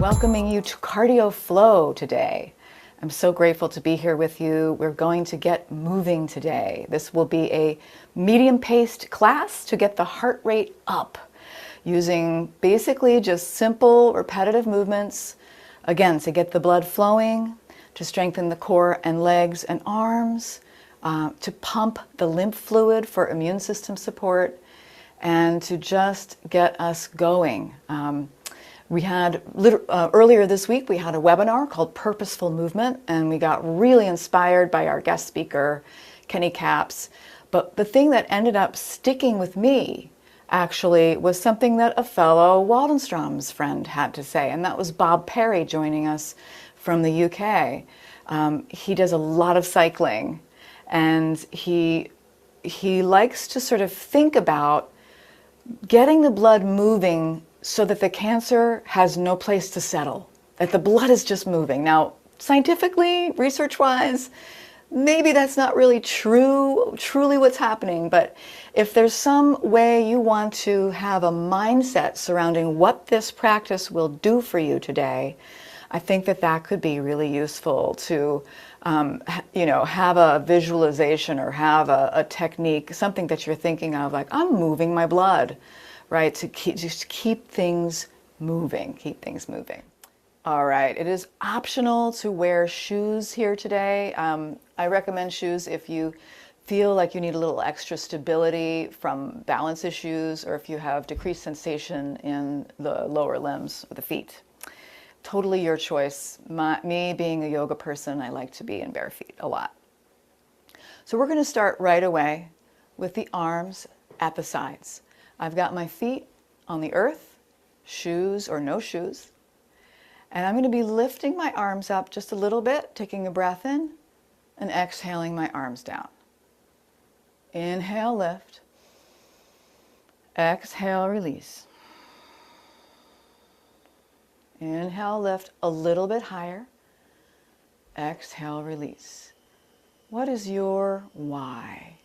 welcoming you to Cardio Flow today. I'm so grateful to be here with you. We're going to get moving today. This will be a medium-paced class to get the heart rate up using basically just simple repetitive movements, again, to get the blood flowing, to strengthen the core and legs and arms, to pump the lymph fluid for immune system support, and to just get us going. We had, earlier this week, we had a webinar called Purposeful Movement, and we got really inspired by our guest speaker, Kenny Capps. But the thing that ended up sticking with me, actually, was something that a fellow Waldenstrom's friend had to say, and that was Bob Perry joining us from the UK. He does a lot of cycling, and he likes to sort of think about getting the blood moving so that the cancer has no place to settle, that the blood is just moving. Now, scientifically, research-wise, maybe that's not really truly what's happening, but if there's some way you want to have a mindset surrounding what this practice will do for you today, I think that that could be really useful to have a visualization or have a technique, something that you're thinking of, like, I'm moving my blood, right? To keep things moving, All right, it is optional to wear shoes here today. I recommend shoes if you feel like you need a little extra stability from balance issues, or if you have decreased sensation in the lower limbs of the feet. Totally your choice. Me being a yoga person, I like to be in bare feet a lot. So we're going to start right away with the arms at the sides. I've got my feet on the earth, shoes or no shoes, and I'm going to be lifting my arms up just a little bit, taking a breath in and exhaling my arms down. Inhale, lift. Exhale, release. Inhale, lift a little bit higher. Exhale, release. What is your why?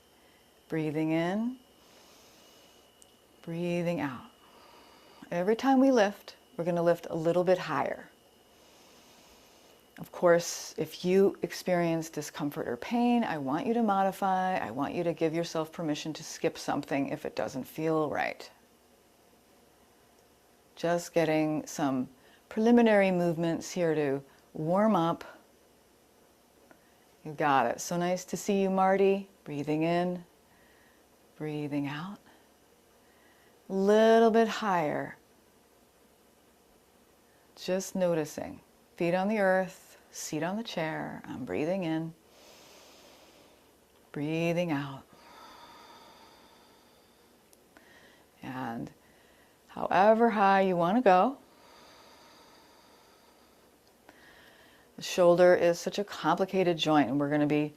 Breathing in, breathing out. Every time we lift, we're going to lift a little bit higher. Of course, if you experience discomfort or pain, I want you to modify. I want you to give yourself permission to skip something if it doesn't feel right. Just getting some preliminary movements here to warm up. You got it. So nice to see you, Marty. Breathing in, breathing out. Little bit higher. Just noticing. Feet on the earth, seat on the chair. I'm breathing in, breathing out. And however high you want to go. The shoulder is such a complicated joint, and we're going to be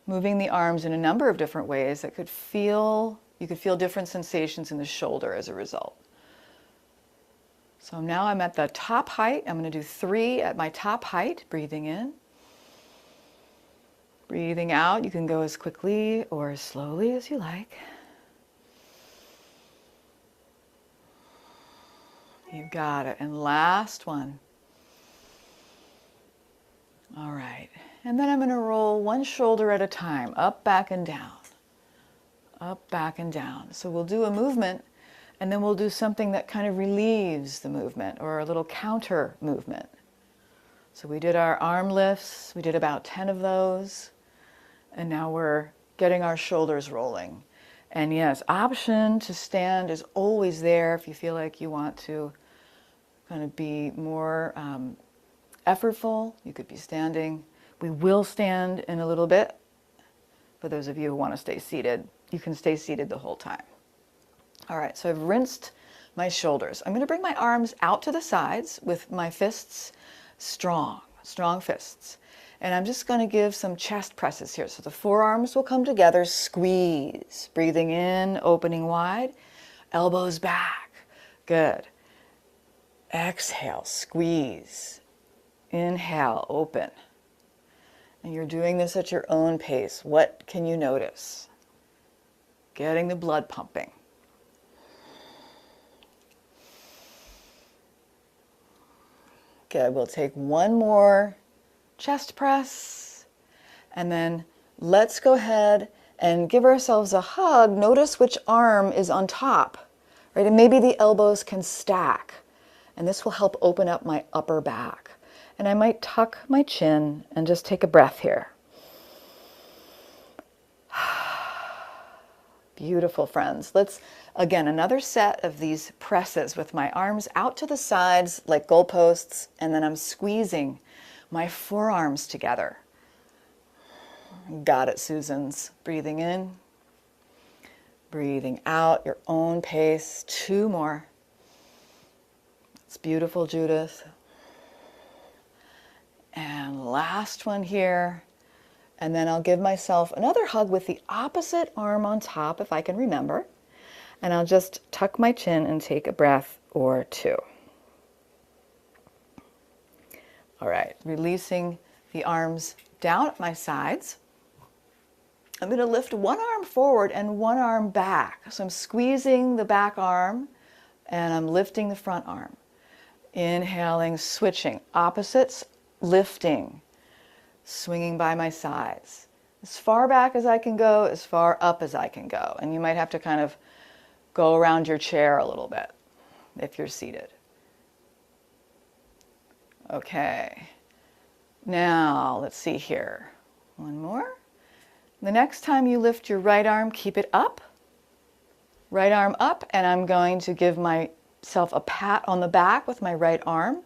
moving the arms in a number of different ways that you could feel different sensations in the shoulder as a result. So now I'm at the top height. I'm going to do 3 at my top height, breathing in. Breathing out, you can go as quickly or as slowly as you like. You got it. And last one. All right. And then I'm going to roll one shoulder at a time, up, back, and down. Up, back, and down. So we'll do a movement, and then we'll do something that kind of relieves the movement, or a little counter movement. So we did our arm lifts. We did about 10 of those. And now we're getting our shoulders rolling. And yes, option to stand is always there if you feel like you want to kind of be more effortful. You could be standing. We will stand in a little bit. For those of you who want to stay seated, you can stay seated the whole time. All right, so I've rinsed my shoulders. I'm going to bring my arms out to the sides with my fists strong fists. And I'm just going to give some chest presses here. So the forearms will come together, squeeze. Breathing in, opening wide, elbows back. Good. Exhale, squeeze. Inhale, open. And you're doing this at your own pace. What can you notice? Getting the blood pumping. Good, we'll take one more chest press, and then let's go ahead and give ourselves a hug. Notice which arm is on top, right? And maybe the elbows can stack, and this will help open up my upper back. And I might tuck my chin and just take a breath here. Beautiful, friends. Let's, again, another set of these presses with my arms out to the sides like goalposts, and then I'm squeezing my forearms together. Got it, Susans. Breathing in, breathing out, your own pace. 2 more. It's beautiful, Judith. And last one here. And then I'll give myself another hug with the opposite arm on top, if I can remember. And I'll just tuck my chin and take a breath or 2. All right, releasing the arms down at my sides. I'm going to lift one arm forward and one arm back. So I'm squeezing the back arm and I'm lifting the front arm. Inhaling, switching, opposites, lifting. Swinging by my sides. As far back as I can go, as far up as I can go. And you might have to kind of go around your chair a little bit if you're seated. Okay. Now, let's see here. One more. The next time you lift your right arm, keep it up. Right arm up, and I'm going to give myself a pat on the back with my right arm.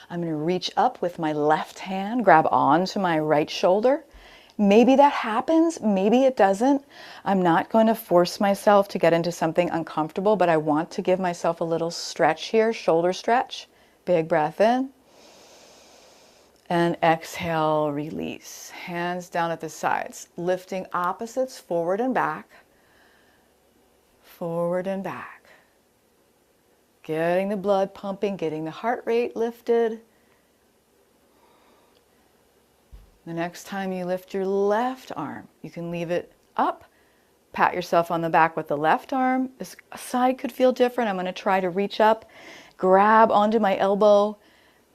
I'm going to reach up with my left hand, grab onto my right shoulder. Maybe that happens, maybe it doesn't. I'm not going to force myself to get into something uncomfortable, but I want to give myself a little stretch here, shoulder stretch. Big breath in. And exhale, release. Hands down at the sides, lifting opposites forward and back. Forward and back. Getting the blood pumping, getting the heart rate lifted. The next time you lift your left arm, you can leave it up. Pat yourself on the back with the left arm. This side could feel different. I'm going to try to reach up, grab onto my elbow.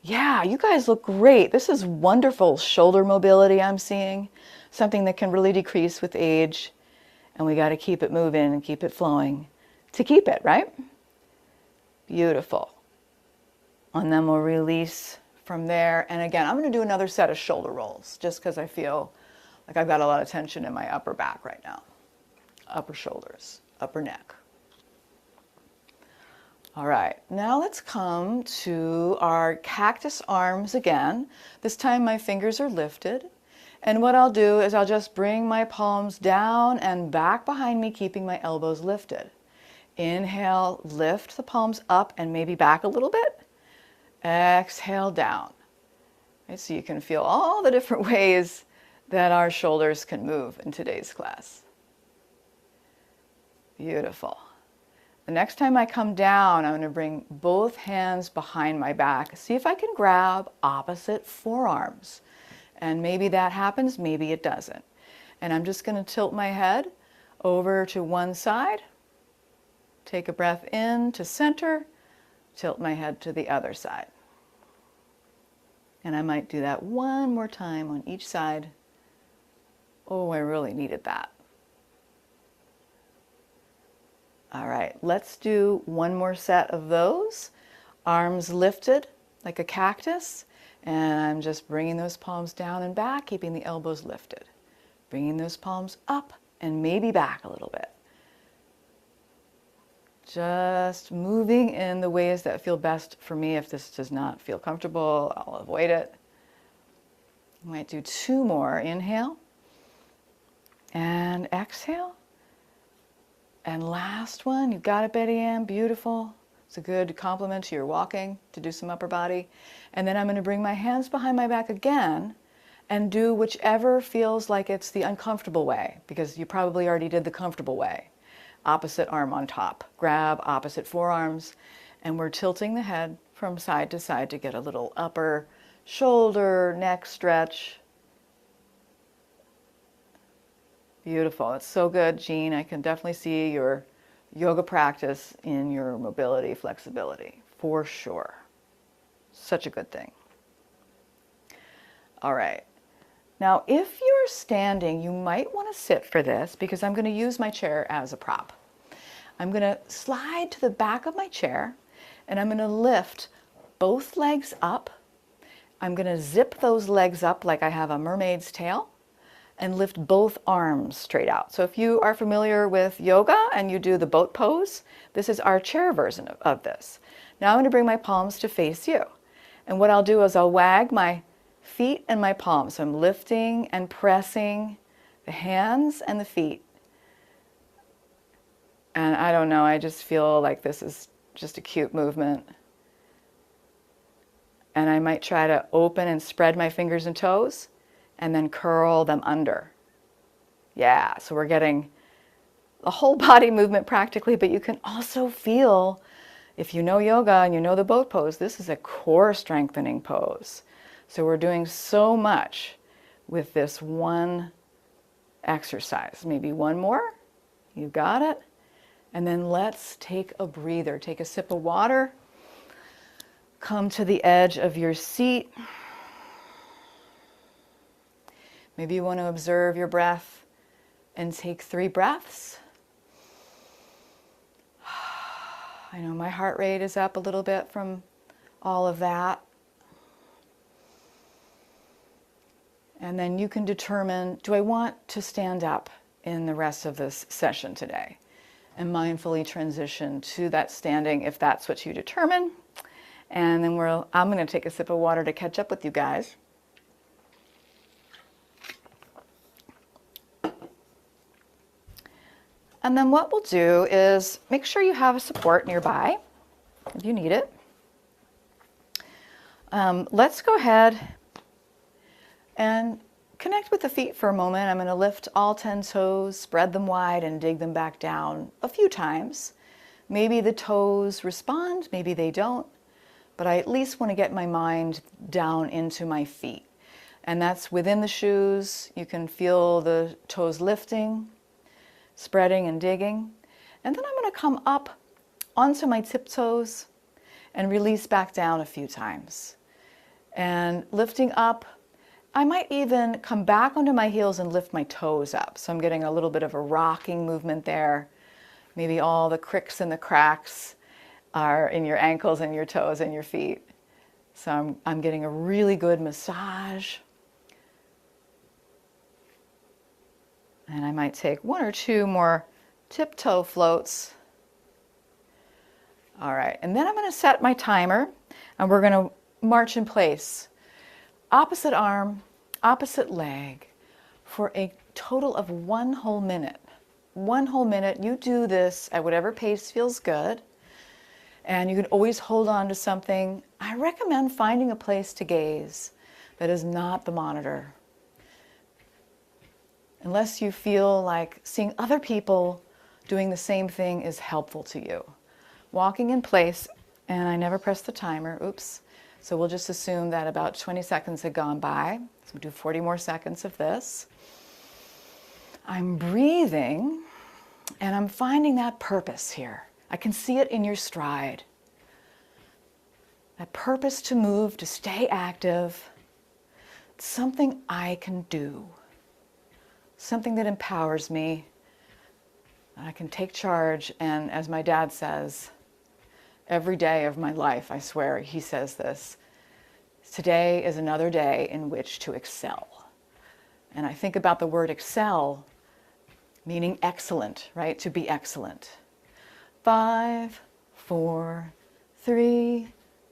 Yeah, you guys look great. This is wonderful shoulder mobility I'm seeing. Something that can really decrease with age. And we got to keep it moving and keep it flowing to keep it, right? Beautiful. And then we'll release from there. And again, I'm going to do another set of shoulder rolls just because I feel like I've got a lot of tension in my upper back right now. Upper shoulders, upper neck. All right, now let's come to our cactus arms again. This time my fingers are lifted. And what I'll do is I'll just bring my palms down and back behind me, keeping my elbows lifted. Inhale, lift the palms up and maybe back a little bit. Exhale, down. Right, so you can feel all the different ways that our shoulders can move in today's class. Beautiful. The next time I come down, I'm going to bring both hands behind my back. See if I can grab opposite forearms. And maybe that happens, maybe it doesn't. And I'm just going to tilt my head over to one side. Take a breath in to center, tilt my head to the other side. And I might do that one more time on each side. Oh, I really needed that. All right, let's do one more set of those. Arms lifted like a cactus. And I'm just bringing those palms down and back, keeping the elbows lifted. Bringing those palms up and maybe back a little bit. Just moving in the ways that feel best for me. If this does not feel comfortable, I'll avoid it. I might do 2 more. Inhale and exhale. And last one. You've got it, Betty Ann. Beautiful. It's a good compliment to your walking to do some upper body. And then I'm going to bring my hands behind my back again and do whichever feels like it's the uncomfortable way, because you probably already did the comfortable way. Opposite arm on top. Grab opposite forearms, and we're tilting the head from side to side to get a little upper shoulder, neck stretch. Beautiful. It's so good, Jean. I can definitely see your yoga practice in your mobility, flexibility, for sure. Such a good thing. All right. Now, if you're standing, you might want to sit for this because I'm going to use my chair as a prop. I'm going to slide to the back of my chair and I'm going to lift both legs up. I'm going to zip those legs up like I have a mermaid's tail and lift both arms straight out. So if you are familiar with yoga and you do the boat pose, this is our chair version of this. Now I'm going to bring my palms to face you. And what I'll do is I'll wag my feet and my palms. So I'm lifting and pressing the hands and the feet. And I don't know, I just feel like this is just a cute movement. And I might try to open and spread my fingers and toes and then curl them under. Yeah, so we're getting the whole body movement practically, but you can also feel, if you know yoga and you know the boat pose, this is a core strengthening pose. So we're doing so much with this one exercise. Maybe one more. You got it. And then let's take a breather. Take a sip of water. Come to the edge of your seat. Maybe you want to observe your breath and take 3 breaths. I know my heart rate is up a little bit from all of that. And then you can determine, do I want to stand up in the rest of this session today? And mindfully transition to that standing if that's what you determine. And then I'm going to take a sip of water to catch up with you guys. And then what we'll do is make sure you have a support nearby if you need it. Let's go ahead and connect with the feet for a moment. I'm going to lift all 10 toes, spread them wide, and dig them back down a few times. Maybe the toes respond, maybe they don't, but I at least want to get my mind down into my feet. And that's within the shoes. You can feel the toes lifting, spreading and digging. And then I'm going to come up onto my tiptoes and release back down a few times. And lifting up, I might even come back onto my heels and lift my toes up. So I'm getting a little bit of a rocking movement there. Maybe all the cricks and the cracks are in your ankles and your toes and your feet. So I'm getting a really good massage. And I might take 1 or 2 more tiptoe floats. All right, and then I'm going to set my timer and we're going to march in place. Opposite arm, opposite leg for a total of 1 whole minute. 1 whole minute. You do this at whatever pace feels good. And you can always hold on to something. I recommend finding a place to gaze that is not the monitor. Unless you feel like seeing other people doing the same thing is helpful to you. Walking in place, and I never press the timer, oops. So we'll just assume that about 20 seconds had gone by. So we'll do 40 more seconds of this. I'm breathing, and I'm finding that purpose here. I can see it in your stride. That purpose to move, to stay active. It's something I can do. Something that empowers me. I can take charge, and as my dad says, every day of my life, I swear, he says this, today is another day in which to excel. And I think about the word excel, meaning excellent, right? To be excellent. 5, 4, 3,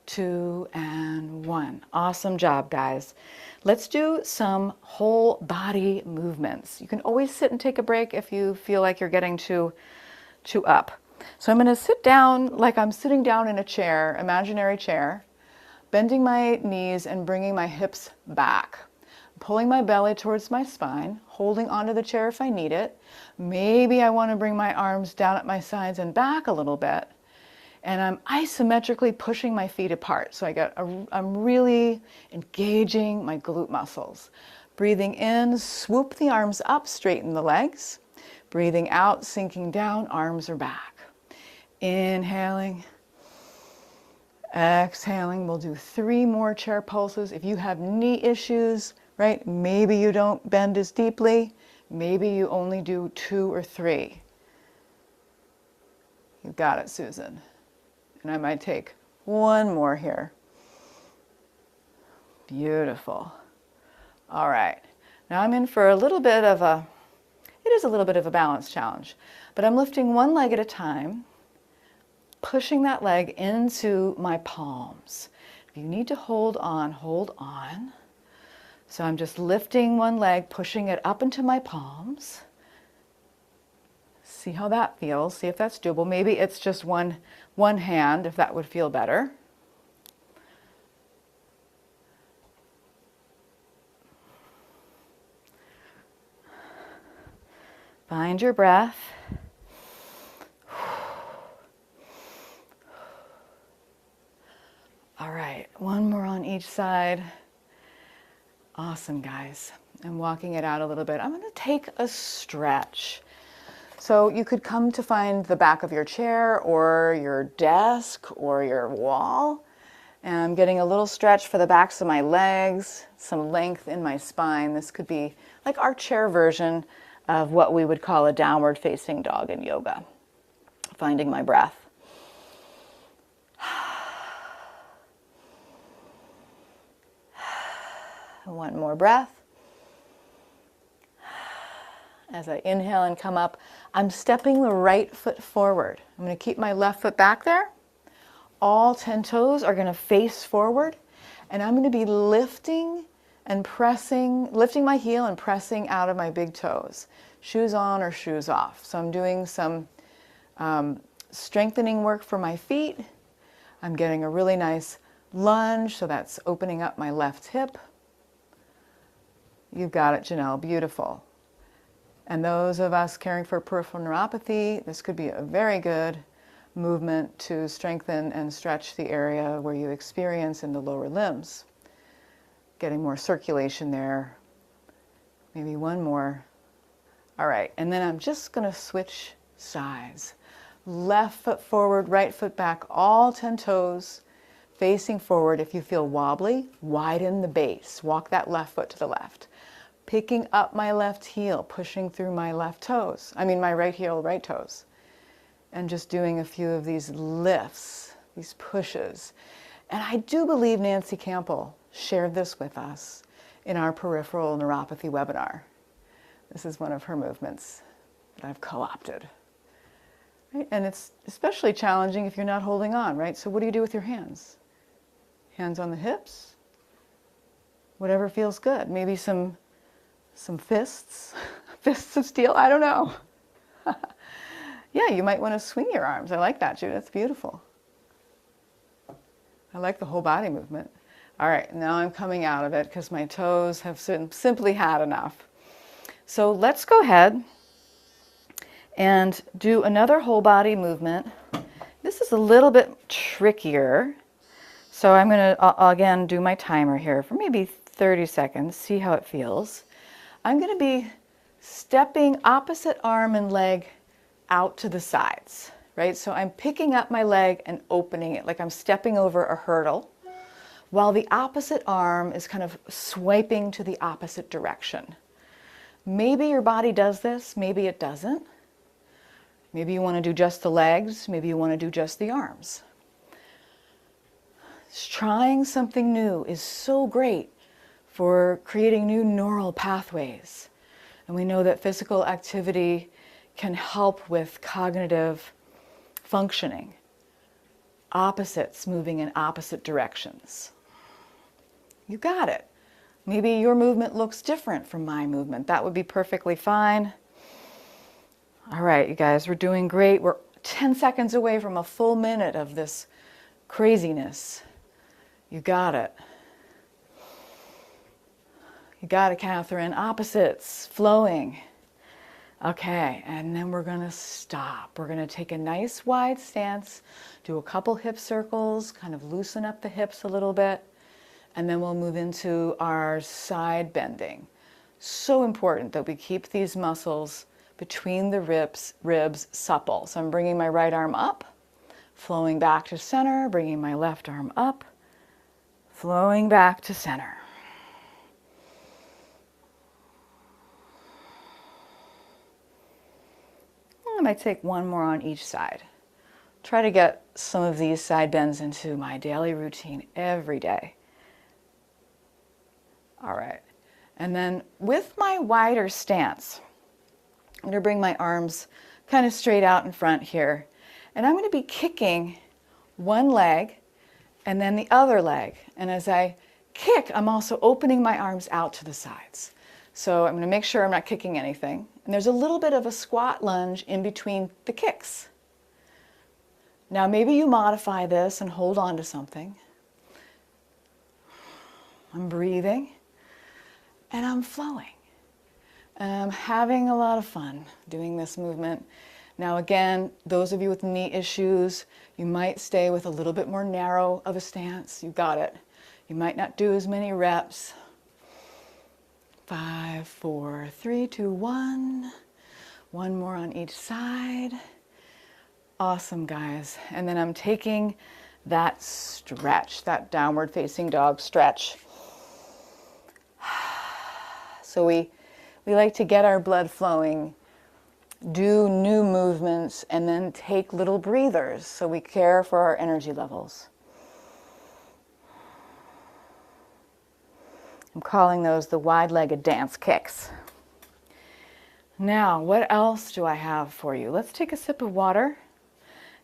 2, and 1. Awesome job, guys. Let's do some whole body movements. You can always sit and take a break if you feel like you're getting too up. So I'm going to sit down like I'm sitting down in a chair, imaginary chair, bending my knees and bringing my hips back. Pulling my belly towards my spine, holding onto the chair if I need it. Maybe I want to bring my arms down at my sides and back a little bit. And I'm isometrically pushing my feet apart. So I'm really engaging my glute muscles. Breathing in, swoop the arms up, straighten the legs. Breathing out, sinking down, arms are back. Inhaling. Exhaling, we'll do 3 more chair pulses. If you have knee issues, right, maybe you don't bend as deeply, maybe you only do 2 or 3. You got it, Susan. And I might take 1 more here. Beautiful. All right. Now I'm in for a little bit of a, it is a little bit of a balance challenge, but I'm lifting 1 leg at a time, pushing that leg into my palms. If you need to hold on, hold on. So I'm just lifting 1 leg, pushing it up into my palms. See how that feels. See if that's doable. Maybe it's just one hand, if that would feel better. Find your breath. All right, 1 more on each side. Awesome, guys. I'm walking it out a little bit. I'm going to take a stretch. So you could come to find the back of your chair or your desk or your wall. And I'm getting a little stretch for the backs of my legs, some length in my spine. This could be like our chair version of what we would call a downward facing dog in yoga. Finding my breath. 1 more breath. As I inhale and come up, I'm stepping the right foot forward. I'm going to keep my left foot back there. All 10 toes are going to face forward, and I'm going to be lifting and pressing, lifting my heel and pressing out of my big toes. Shoes on or shoes off. So I'm doing some strengthening work for my feet. I'm getting a really nice lunge, so that's opening up my left hip. You've got it, Janelle. Beautiful. And those of us caring for peripheral neuropathy, this could be a very good movement to strengthen and stretch the area where you experience in the lower limbs. Getting more circulation there. Maybe 1 more. All right, and then I'm just going to switch sides. Left foot forward, right foot back, all 10 toes facing forward. If you feel wobbly, widen the base. Walk that left foot to the left. Picking up my left heel, pushing through my left toes. I mean my right heel, right toes. And just doing a few of these lifts, these pushes. And I do believe Nancy Campbell shared this with us in our peripheral neuropathy webinar. This is one of her movements that I've co-opted. Right? And it's especially challenging if you're not holding on, right? So what do you do with your hands? Hands on the hips? Whatever feels good. Maybe some fists, fists of steel, I don't know. Yeah, you might want to swing your arms. I like that, Jude. That's beautiful. I like the whole body movement. All right, now I'm coming out of it because my toes have simply had enough. So let's go ahead and do another whole body movement. This is a little bit trickier. So I'm going to, again, do my timer here for maybe 30 seconds, see how it feels. I'm going to be stepping opposite arm and leg out to the sides, right? So I'm picking up my leg and opening it like I'm stepping over a hurdle, while the opposite arm is kind of swiping to the opposite direction. Maybe your body does this, maybe it doesn't. Maybe you want to do just the legs, maybe you want to do just the arms. Trying something new is so great for creating new neural pathways. And we know that physical activity can help with cognitive functioning. Opposites moving in opposite directions. You got it. Maybe your movement looks different from my movement. That would be perfectly fine. All right, you guys, we're doing great. We're 10 seconds away from a full minute of this craziness. You got it. You got it, Catherine. Opposites, flowing. Okay, and then we're going to stop. We're going to take a nice wide stance, do a couple hip circles, kind of loosen up the hips a little bit, and then we'll move into our side bending. So important that we keep these muscles between the ribs supple. So I'm bringing my right arm up, flowing back to center, bringing my left arm up, flowing back to center. I might take one more on each side. Try to get some of these side bends into my daily routine every day. All right. And then with my wider stance, I'm going to bring my arms kind of straight out in front here. And I'm going to be kicking one leg and then the other leg. And as I kick, I'm also opening my arms out to the sides. So I'm going to make sure I'm not kicking anything. And there's a little bit of a squat lunge in between the kicks. Now maybe you modify this and hold on to something. I'm breathing and I'm flowing. And I'm having a lot of fun doing this movement. Now again, those of you with knee issues, you might stay with a little bit more narrow of a stance. You got it. You might not do as many reps. 5, 4, 3, 2, 1. One more on each side. Awesome, guys. And then I'm taking that stretch, that downward facing dog stretch. So we like to get our blood flowing, do new movements, and then take little breathers so we care for our energy levels. I'm calling those the wide-legged dance kicks. Now, what else do I have for you? Let's take a sip of water.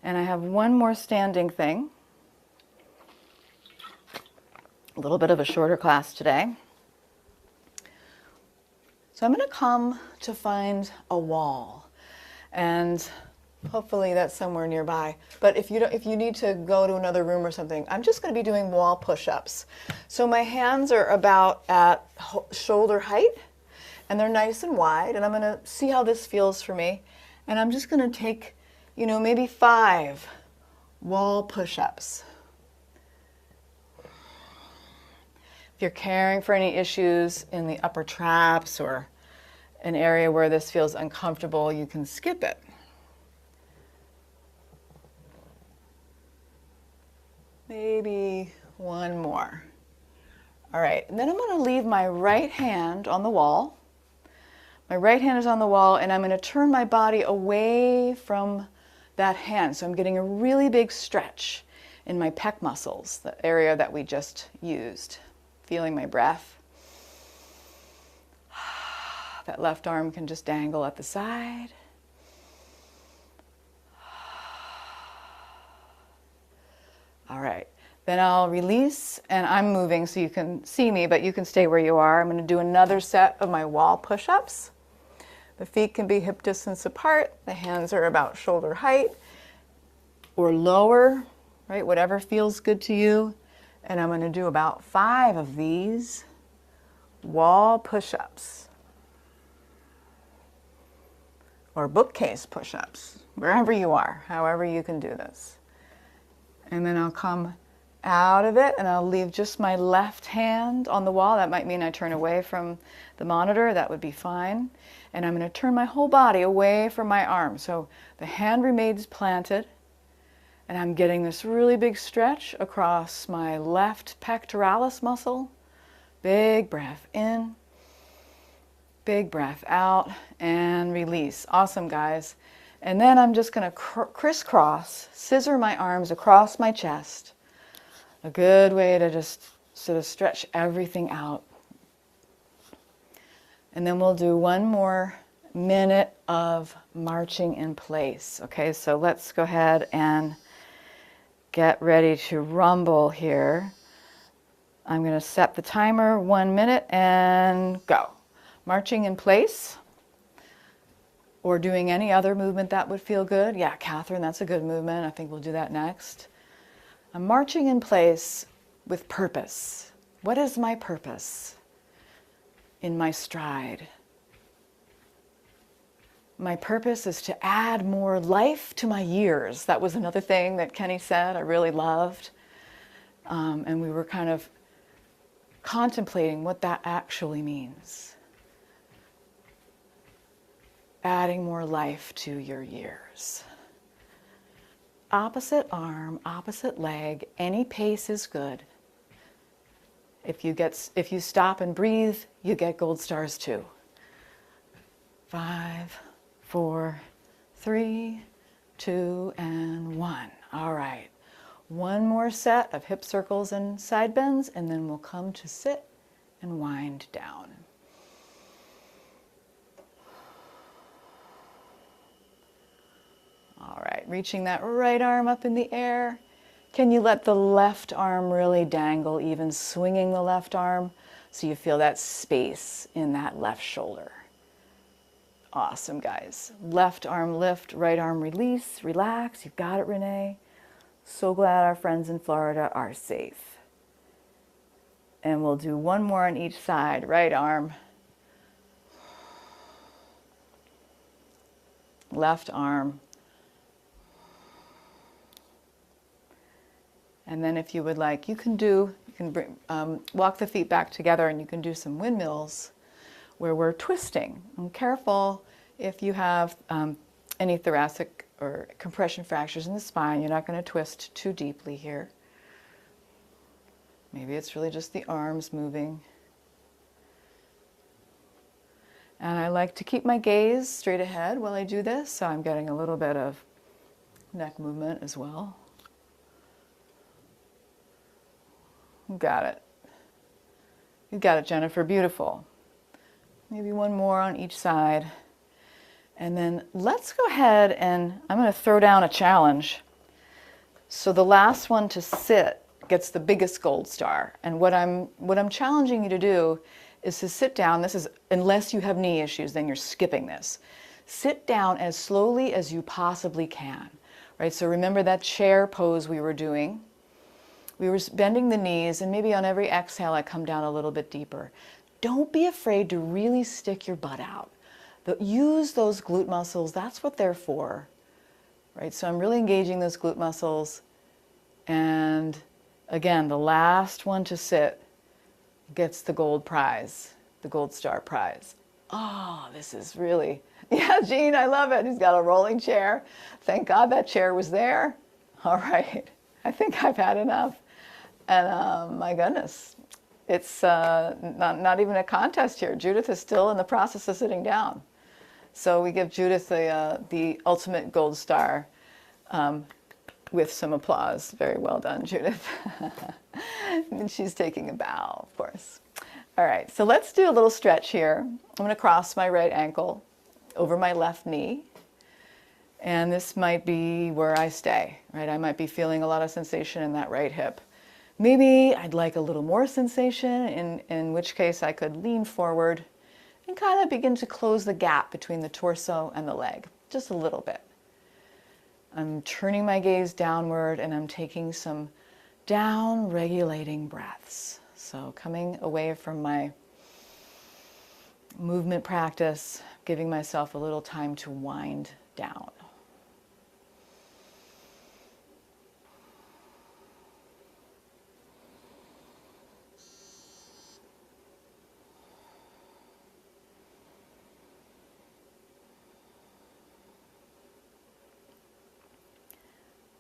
And I have one more standing thing. A little bit of a shorter class today. So I'm going to come to find a wall. And hopefully that's somewhere nearby. But if you need to go to another room or something, I'm just going to be doing wall push-ups. So my hands are about at shoulder height. And they're nice and wide. And I'm going to see how this feels for me. And I'm just going to take, maybe 5 wall push-ups. If you're caring for any issues in the upper traps or an area where this feels uncomfortable, you can skip it. Maybe one more. All right, and then I'm going to leave my right hand on the wall. My right hand is on the wall, and I'm going to turn my body away from that hand. So I'm getting a really big stretch in my pec muscles, the area that we just used. Feeling my breath. That left arm can just dangle at the side. All right. Then I'll release, and I'm moving so you can see me, but you can stay where you are. I'm going to do another set of my wall push-ups. The feet can be hip distance apart. The hands are about shoulder height or lower, right? Whatever feels good to you. And I'm going to do about 5 of these wall push-ups or bookcase push-ups, wherever you are, however you can do this. And then I'll come out of it and I'll leave just my left hand on the wall. That might mean I turn away from the monitor. That would be fine. And I'm going to turn my whole body away from my arm. So the hand remains planted. And I'm getting this really big stretch across my left pectoralis muscle. Big breath in, big breath out, and release. Awesome, guys. And then I'm just going to crisscross, scissor my arms across my chest. A good way to just sort of stretch everything out. And then we'll do one more minute of marching in place. Okay, so let's go ahead and get ready to rumble here. I'm going to set the timer 1 minute and go. Marching in place or doing any other movement that would feel good. Yeah, Catherine, that's a good movement. I think we'll do that next. I'm marching in place with purpose. What is my purpose in my stride? My purpose is to add more life to my years. That was another thing that Kenny said I really loved. And we were kind of contemplating what that actually means. Adding more life to your years. opposite arm, opposite leg, any pace is good. If you stop and breathe, you get gold stars too. 5, 4, 3, 2, and 1. All right. One more set of hip circles and side bends, and then we'll come to sit and wind down. All right, reaching that right arm up in the air. Can you let the left arm really dangle, even swinging the left arm so you feel that space in that left shoulder? Awesome, guys. Left arm lift, right arm release, relax. You've got it, Renee. So glad our friends in Florida are safe. And we'll do one more on each side. Right arm, left arm. And then if you would like, you can walk the feet back together and you can do some windmills where we're twisting. And careful if you have any thoracic or compression fractures in the spine, you're not going to twist too deeply here. Maybe it's really just the arms moving. And I like to keep my gaze straight ahead while I do this, so I'm getting a little bit of neck movement as well. You got it. You got it, Jennifer. Beautiful. Maybe one more on each side. And then let's go ahead and I'm going to throw down a challenge. So the last one to sit gets the biggest gold star. And what I'm challenging you to do is to sit down. This is, unless you have knee issues, then you're skipping this. Sit down as slowly as you possibly can. Right? So remember that chair pose we were doing. We were bending the knees, and maybe on every exhale I come down a little bit deeper. Don't be afraid to really stick your butt out. Use those glute muscles. That's what they're for. Right? So I'm really engaging those glute muscles. And again, the last one to sit gets the gold prize, the gold star prize. Oh, this is really, yeah, Gene, I love it. He's got a rolling chair. Thank God that chair was there. All right, I think I've had enough. And my goodness, it's not even a contest here. Judith is still in the process of sitting down. So we give Judith the ultimate gold star with some applause. Very well done, Judith. And she's taking a bow, of course. All right, so let's do a little stretch here. I'm going to cross my right ankle over my left knee. And this might be where I stay, right? I might be feeling a lot of sensation in that right hip. Maybe I'd like a little more sensation, in which case I could lean forward and kind of begin to close the gap between the torso and the leg, just a little bit. I'm turning my gaze downward and I'm taking some down regulating breaths. So coming away from my movement practice, giving myself a little time to wind down.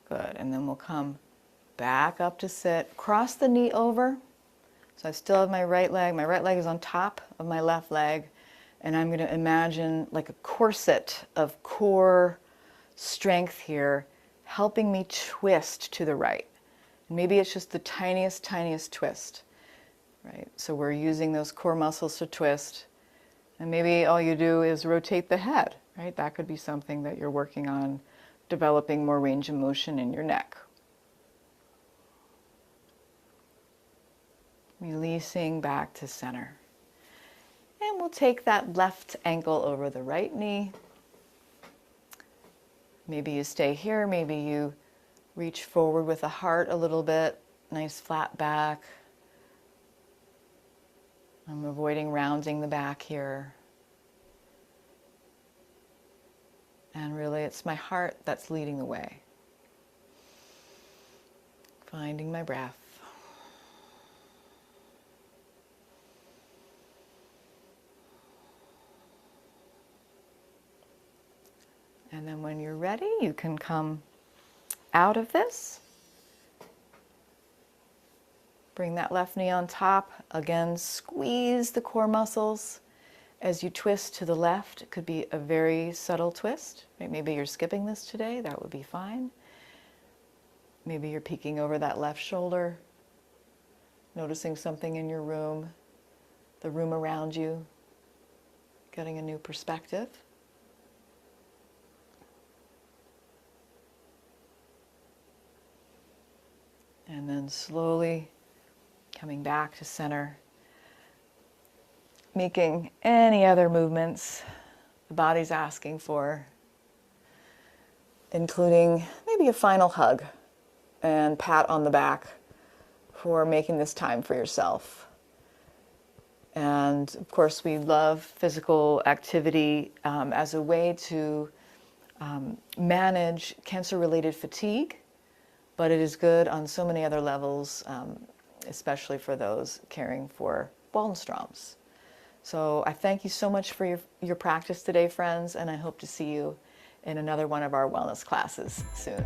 Good, and then we'll come back up to sit, cross the knee over. So I still have my right leg is on top of my left leg, and I'm going to imagine like a corset of core strength here, helping me twist to the right. Maybe it's just the tiniest twist, right? So we're using those core muscles to twist, and maybe all you do is rotate the head, right? That could be something that you're working on, developing more range of motion in your neck. Releasing back to center. And we'll take that left ankle over the right knee. Maybe you stay here, maybe you reach forward with the heart a little bit, nice flat back. I'm avoiding rounding the back here. And really, it's my heart that's leading the way. Finding my breath. And then when you're ready, you can come out of this. Bring that left knee on top. Again, squeeze the core muscles as you twist to the left. It could be a very subtle twist. Maybe you're skipping this today. That would be fine. Maybe you're peeking over that left shoulder, noticing something in your room, the room around you, getting a new perspective. And then slowly coming back to center, making any other movements the body's asking for, including maybe a final hug and pat on the back for making this time for yourself. And of course, we love physical activity as a way to manage cancer-related fatigue, but it is good on so many other levels, especially for those caring for Waldenstrom's. So I thank you so much for your practice today, friends, and I hope to see you in another one of our wellness classes soon.